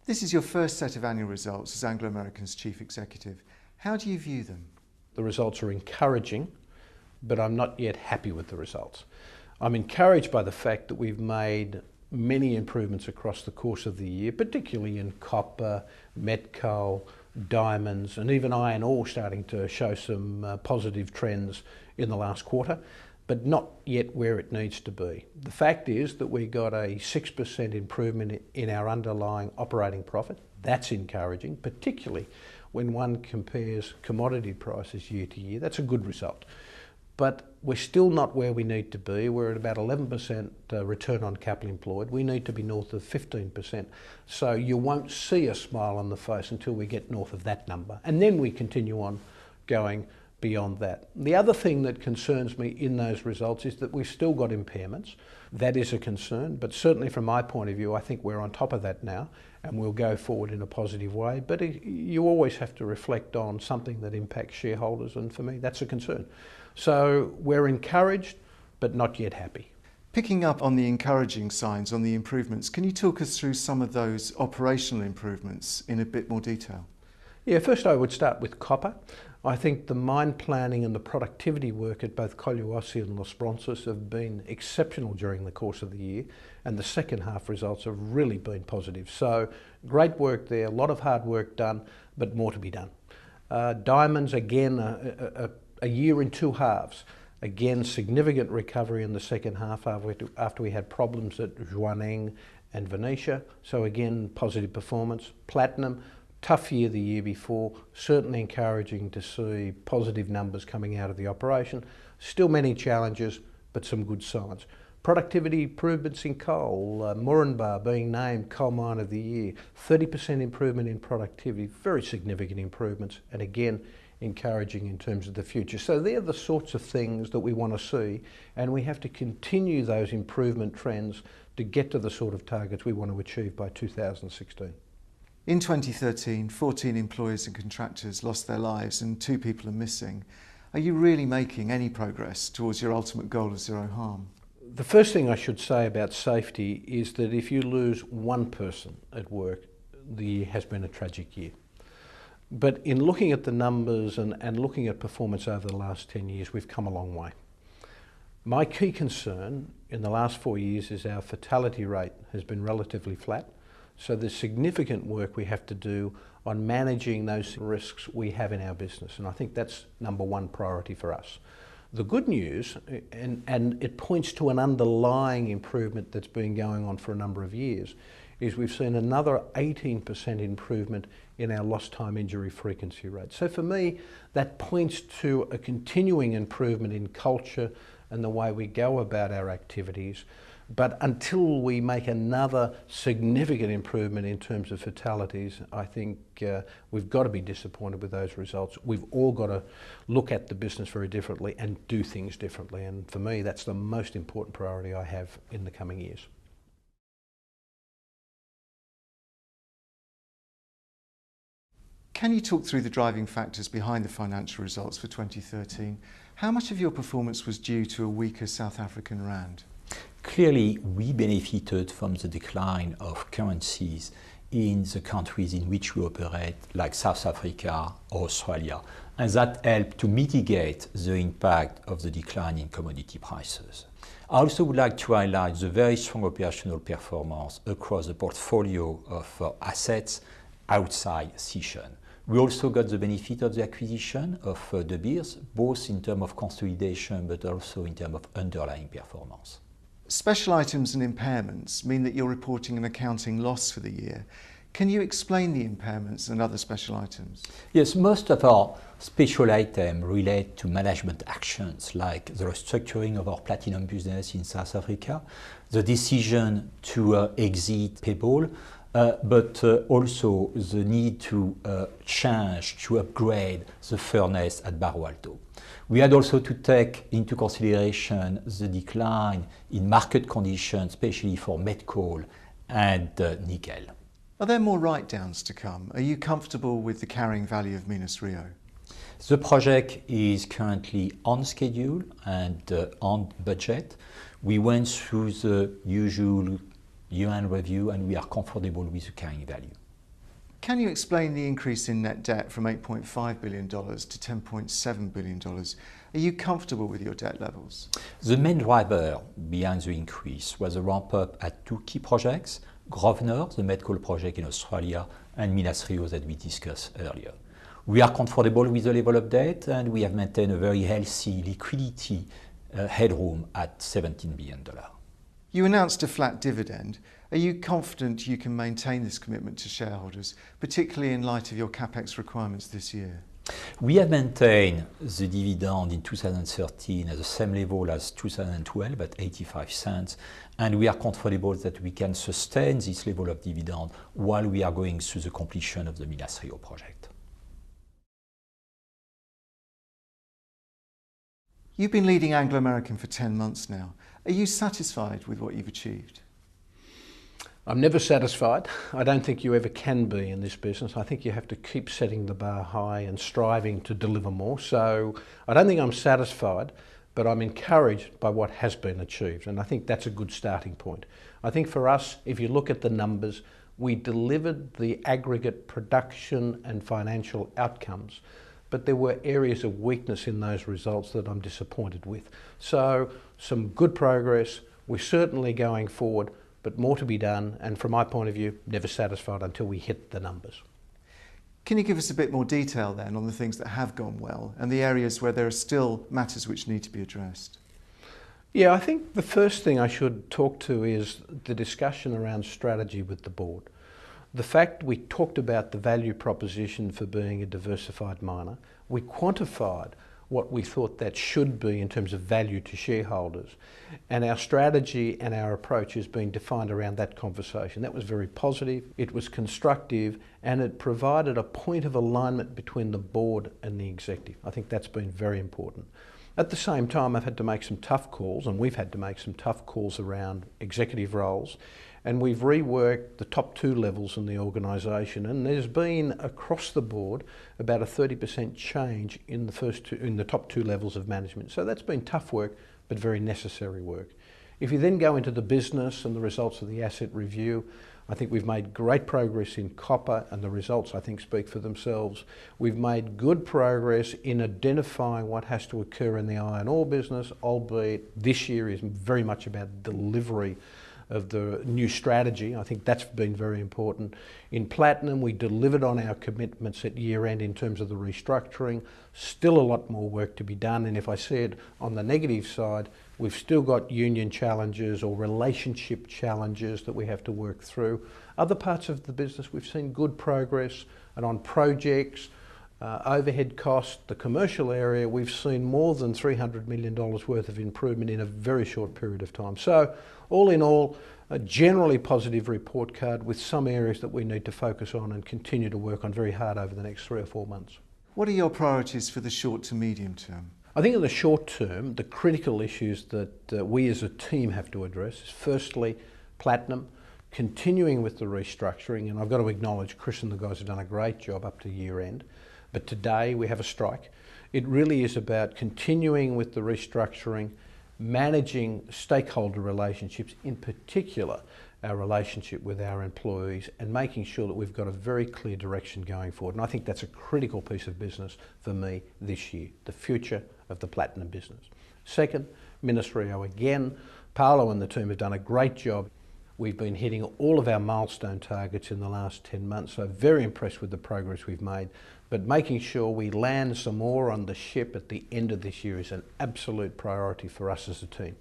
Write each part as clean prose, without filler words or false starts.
This is your first set of annual results as Anglo American's Chief Executive. How do you view them? The results are encouraging, but I'm not yet happy with the results. I'm encouraged by the fact that we've made many improvements across the course of the year, particularly in copper, met coal, diamonds, and even iron ore starting to show some positive trends in the last quarter, but not yet where it needs to be. The fact is that we got a 6% improvement in our underlying operating profit. That's encouraging, particularly when one compares commodity prices year to year. That's a good result. But we're still not where we need to be. We're at about 11% return on capital employed. We need to be north of 15%. So you won't see a smile on the face until we get north of that number. And then we continue on going beyond that. The other thing that concerns me in those results is that we've still got impairments. That is a concern, but certainly from my point of view, I think we're on top of that now and we'll go forward in a positive way. But you always have to reflect on something that impacts shareholders, and for me, that's a concern. So we're encouraged, but not yet happy. Picking up on the encouraging signs, on the improvements, can you talk us through some of those operational improvements in a bit more detail? Yeah, first I would start with copper. I think the mine planning and the productivity work at both Collahuasi and Los Bronces have been exceptional during the course of the year, and the second half results have really been positive. So great work there, a lot of hard work done, but more to be done. Diamonds, again, a year in two halves. Again, significant recovery in the second half after we had problems at Zhuaneng and Venetia. So again, positive performance. Platinum, tough year the year before, certainly encouraging to see positive numbers coming out of the operation. Still many challenges, but some good signs. Productivity improvements in coal, Moranbah being named Coal Mine of the Year, 30% improvement in productivity, very significant improvements, and again, encouraging in terms of the future. So they're the sorts of things that we want to see, and we have to continue those improvement trends to get to the sort of targets we want to achieve by 2016. In 2013, 14 employees and contractors lost their lives and 2 people are missing. Are you really making any progress towards your ultimate goal of zero harm? The first thing I should say about safety is that if you lose one person at work, the year has been a tragic year. But in looking at the numbers and looking at performance over the last 10 years, we've come a long way. My key concern in the last 4 years is our fatality rate has been relatively flat. So there's significant work we have to do on managing those risks we have in our business. And I think that's number one priority for us. The good news, and it points to an underlying improvement that's been going on for a number of years, is we've seen another 18% improvement in our lost time injury frequency rate. So for me, that points to a continuing improvement in culture and the way we go about our activities. But until we make another significant improvement in terms of fatalities, I think we've got to be disappointed with those results. We've all got to look at the business very differently and do things differently. And for me, that's the most important priority I have in the coming years. Can you talk through the driving factors behind the financial results for 2013? How much of your performance was due to a weaker South African rand? Clearly, we benefited from the decline of currencies in the countries in which we operate, like South Africa or Australia, and that helped to mitigate the impact of the decline in commodity prices. I also would like to highlight the very strong operational performance across the portfolio of assets outside Sishen. We also got the benefit of the acquisition of De Beers, both in terms of consolidation but also in terms of underlying performance. Special items and impairments mean that you're reporting an accounting loss for the year. Can you explain the impairments and other special items? Yes, most of our special items relate to management actions like the restructuring of our platinum business in South Africa, the decision to exit Pebble, but also the need to change, to upgrade the furnace at Barro Alto. We had also to take into consideration the decline in market conditions, especially for met coal and nickel. Are there more write-downs to come? Are you comfortable with the carrying value of Minas Rio? The project is currently on schedule and on budget. We went through the usual year-end review and we are comfortable with the carrying value. Can you explain the increase in net debt from $8.5 billion to $10.7 billion? Are you comfortable with your debt levels? The main driver behind the increase was a ramp-up at two key projects, Grosvenor, the medical project in Australia, and Minas Rio that we discussed earlier. We are comfortable with the level of debt, and we have maintained a very healthy liquidity headroom at $17 billion. You announced a flat dividend. Are you confident you can maintain this commitment to shareholders, particularly in light of your CapEx requirements this year? We have maintained the dividend in 2013 at the same level as 2012 at 85 cents, and we are comfortable that we can sustain this level of dividend while we are going through the completion of the Minas Rio project. You've been leading Anglo American for 10 months now. Are you satisfied with what you've achieved? I'm never satisfied. I don't think you ever can be in this business. I think you have to keep setting the bar high and striving to deliver more. So I don't think I'm satisfied, but I'm encouraged by what has been achieved. And I think that's a good starting point. I think for us, if you look at the numbers, we delivered the aggregate production and financial outcomes, but there were areas of weakness in those results that I'm disappointed with. So some good progress. We're certainly going forward, but more to be done, and from my point of view, never satisfied until we hit the numbers. Can you give us a bit more detail then on the things that have gone well and the areas where there are still matters which need to be addressed? Yeah, I think the first thing I should talk to is the discussion around strategy with the board. The fact we talked about the value proposition for being a diversified miner, we quantified what we thought that should be in terms of value to shareholders. And our strategy and our approach has been defined around that conversation. That was very positive, it was constructive, and it provided a point of alignment between the board and the executive. I think that's been very important. At the same time, I've had to make some tough calls, and we've had to make some tough calls around executive roles. And we've reworked the top two levels in the organisation, and there's been across the board about a 30% change in the top two levels of management. So that's been tough work, but very necessary work. If you then go into the business and the results of the asset review, I think we've made great progress in copper, and the results I think speak for themselves. We've made good progress in identifying what has to occur in the iron ore business, albeit this year is very much about delivery of the new strategy. I think that's been very important. In platinum, we delivered on our commitments at year end in terms of the restructuring. Still a lot more work to be done, and if I said on the negative side, we've still got union challenges or relationship challenges that we have to work through. Other parts of the business, we've seen good progress, and on projects, overhead costs, the commercial area, we've seen more than $300 million worth of improvement in a very short period of time. So all in all, a generally positive report card with some areas that we need to focus on and continue to work on very hard over the next 3 or 4 months. What are your priorities for the short to medium term? I think in the short term, the critical issues that we as a team have to address is firstly, platinum, continuing with the restructuring, and I've got to acknowledge Chris and the guys have done a great job up to year end, but today we have a strike. It really is about continuing with the restructuring, managing stakeholder relationships, in particular our relationship with our employees, and making sure that we've got a very clear direction going forward. And I think that's a critical piece of business for me this year, the future of the platinum business. Second, Minas Rio again. Paolo and the team have done a great job. We've been hitting all of our milestone targets in the last 10 months, so very impressed with the progress we've made. But making sure we land some more on the ship at the end of this year is an absolute priority for us as a team.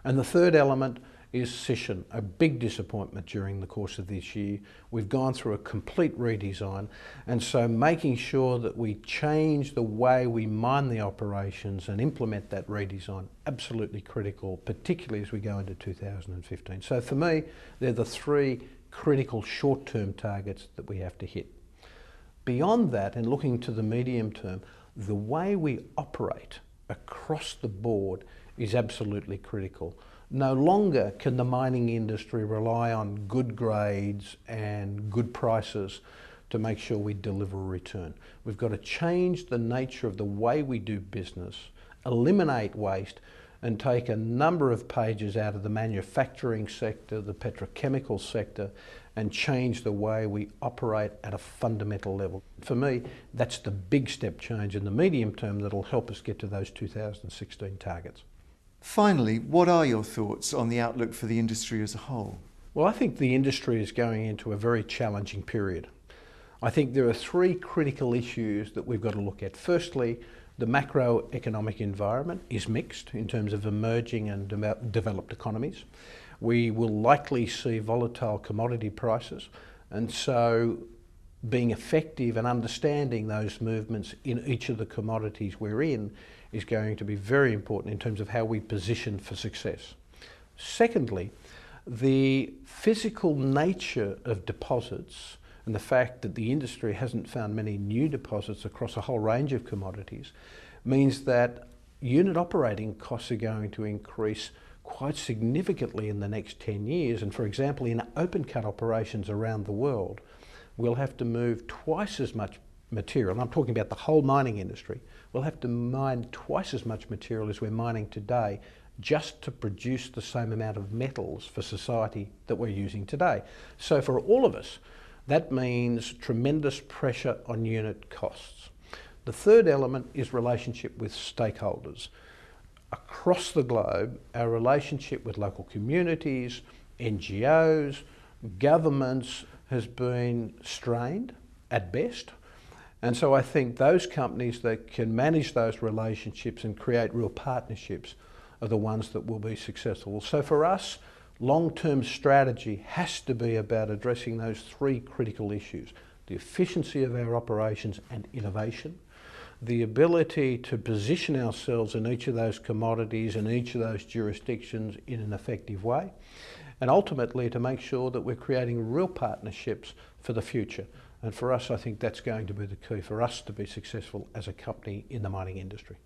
And the third element is Sishen, a big disappointment during the course of this year. We've gone through a complete redesign, and so making sure that we change the way we mine the operations and implement that redesign, absolutely critical, particularly as we go into 2015. So for me, they're the three critical short-term targets that we have to hit. Beyond that, and looking to the medium term, the way we operate across the board is absolutely critical. No longer can the mining industry rely on good grades and good prices to make sure we deliver a return. We've got to change the nature of the way we do business, eliminate waste, and take a number of pages out of the manufacturing sector, the petrochemical sector, and change the way we operate at a fundamental level. For me, that's the big step change in the medium term that'll help us get to those 2016 targets. Finally, what are your thoughts on the outlook for the industry as a whole? Well, I think the industry is going into a very challenging period. I think there are three critical issues that we've got to look at. Firstly, the macroeconomic environment is mixed in terms of emerging and developed economies. We will likely see volatile commodity prices, and so being effective and understanding those movements in each of the commodities we're in is going to be very important in terms of how we position for success. Secondly, the physical nature of deposits and the fact that the industry hasn't found many new deposits across a whole range of commodities means that unit operating costs are going to increase quite significantly in the next 10 years. And for example, in open cut operations around the world, we'll have to move twice as much material, and I'm talking about the whole mining industry, we'll have to mine twice as much material as we're mining today just to produce the same amount of metals for society that we're using today. So for all of us, that means tremendous pressure on unit costs. The third element is relationship with stakeholders. Across the globe, our relationship with local communities, NGOs, governments has been strained at best. And so I think those companies that can manage those relationships and create real partnerships are the ones that will be successful. So for us, long-term strategy has to be about addressing those three critical issues: the efficiency of our operations and innovation, the ability to position ourselves in each of those commodities and each of those jurisdictions in an effective way, and ultimately to make sure that we're creating real partnerships for the future. And for us, I think that's going to be the key for us to be successful as a company in the mining industry.